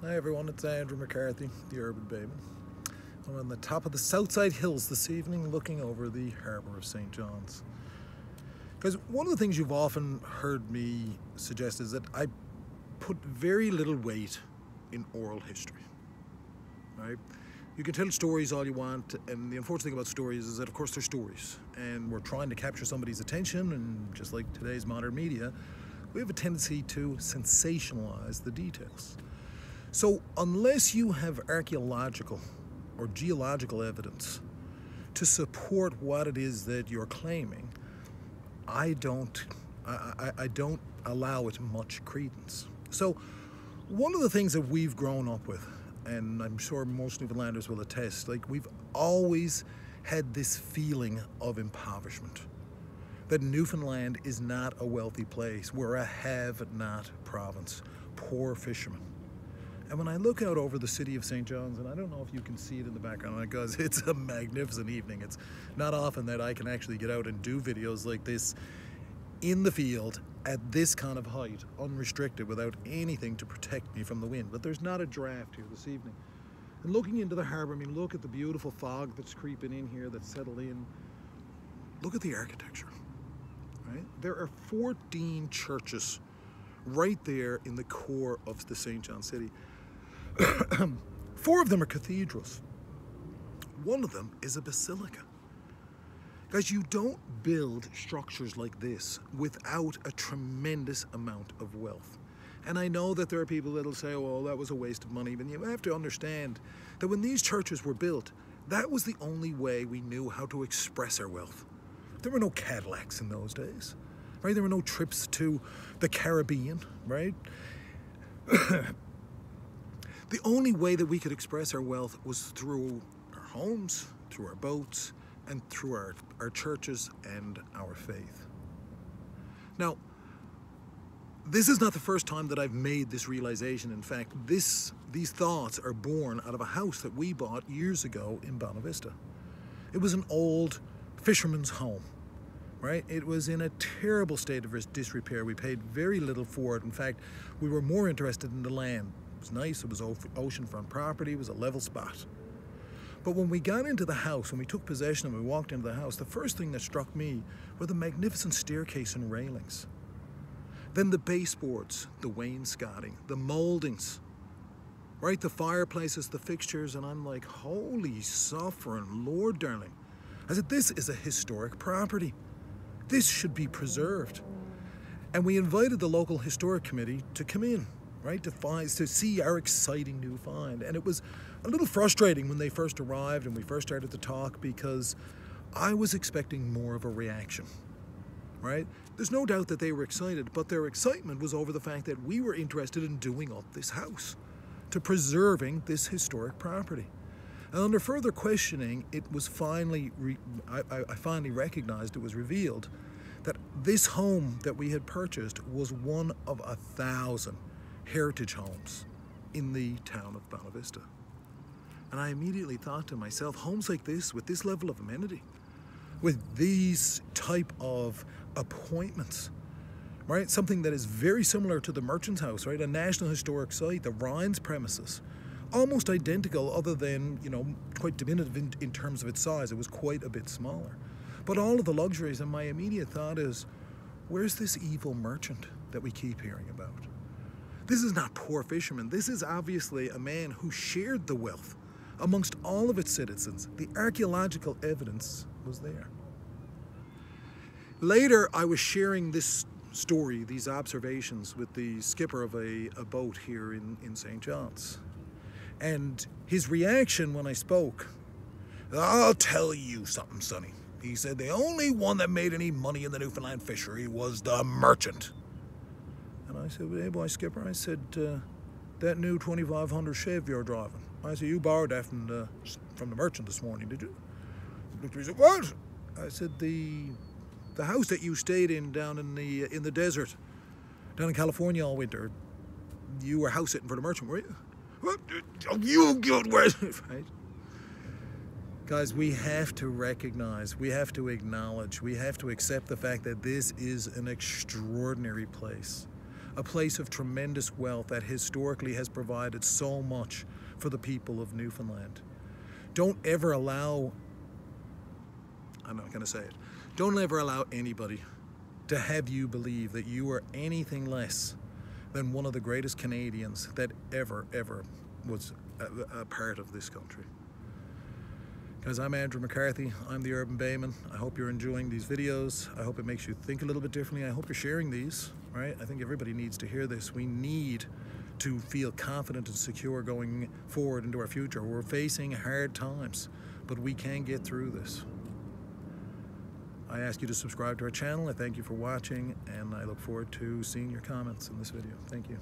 Hi everyone, it's Andrew McCarthy, the Urban Baby. I'm on the top of the Southside Hills this evening looking over the harbour of St. John's. Because one of the things you've often heard me suggest is that I put very little weight in oral history, right? You can tell stories all you want, and the unfortunate thing about stories is that of course they're stories, and we're trying to capture somebody's attention, and just like today's modern media, we have a tendency to sensationalize the details. So unless you have archaeological or geological evidence to support what it is that you're claiming, I don't allow it much credence. So one of the things that we've grown up with, and I'm sure most Newfoundlanders will attest, like we've always had this feeling of impoverishment. That Newfoundland is not a wealthy place. We're a have-not province, poor fishermen. And when I look out over the city of St. John's, and I don't know if you can see it in the background because it's a magnificent evening. It's not often that I can actually get out and do videos like this in the field at this kind of height, unrestricted, without anything to protect me from the wind. But there's not a draft here this evening. And looking into the harbour, I mean, look at the beautiful fog that's creeping in here, that's settled in. Look at the architecture, right? There are 14 churches right there in the core of the St. John city. 4 of them are cathedrals. One of them is a basilica. Guys, you don't build structures like this without a tremendous amount of wealth. And I know that there are people that'll say, oh, well, that was a waste of money, but you have to understand that when these churches were built, that was the only way we knew how to express our wealth. There were no Cadillacs in those days, right? There were no trips to the Caribbean, right? The only way that we could express our wealth was through our homes, through our boats, and through our churches and our faith. Now, this is not the first time that I've made this realization. In fact, these thoughts are born out of a house that we bought years ago in Bonavista. It was an old fisherman's home, right? It was in a terrible state of disrepair. We paid very little for it. In fact, we were more interested in the land. It was nice, it was oceanfront property, it was a level spot. But when we got into the house, when we took possession and we walked into the house, the first thing that struck me were the magnificent staircase and railings. Then the baseboards, the wainscoting, the moldings, right? The fireplaces, the fixtures, and I'm like, holy suffering Lord, darling. I said, this is a historic property. This should be preserved. And we invited the local historic committee to come in, right, to see our exciting new find. And it was a little frustrating when they first arrived and we first started to talk, because I was expecting more of a reaction, right? There's no doubt that they were excited, but their excitement was over the fact that we were interested in doing up this house, to preserving this historic property. And under further questioning, it was finally, I finally recognized, it was revealed that this home that we had purchased was one of 1,000 heritage homes in the town of Bonavista. And I immediately thought to myself, homes like this, with this level of amenity, with these type of appointments, right? Something that is very similar to the Merchant's House, right? A National Historic Site, the Rhines premises, almost identical, other than, you know, quite diminutive in terms of its size. It was quite a bit smaller. But all of the luxuries, and my immediate thought is, where's this evil merchant that we keep hearing about? This is not poor fishermen. This is obviously a man who shared the wealth amongst all of its citizens. The archaeological evidence was there. Later, I was sharing this story, these observations, with the skipper of a boat here in St. John's. And his reaction when I spoke, I'll tell you something, Sonny. He said the only one that made any money in the Newfoundland fishery was the merchant. And I said, well, hey boy, skipper, I said, that new 2500 Chev you're driving, I said, you borrowed that from the merchant this morning, did you? He looked at me and said, what? I said, the house that you stayed in down in the desert, down in California all winter, you were house sitting for the merchant, were you? What? You good word, right? Guys, we have to recognize, we have to acknowledge, we have to accept the fact that this is an extraordinary place. a place of tremendous wealth that historically has provided so much for the people of Newfoundland. Don't ever allow, I'm not going to say it, don't ever allow anybody to have you believe that you are anything less than one of the greatest Canadians that ever was a part of this country. Guys, I'm Andrew McCarthy. I'm the Urban Bayman. I hope you're enjoying these videos. I hope it makes you think a little bit differently. I hope you're sharing these, right? I think everybody needs to hear this. We need to feel confident and secure going forward into our future. We're facing hard times, but we can get through this. I ask you to subscribe to our channel. I thank you for watching, and I look forward to seeing your comments in this video. Thank you.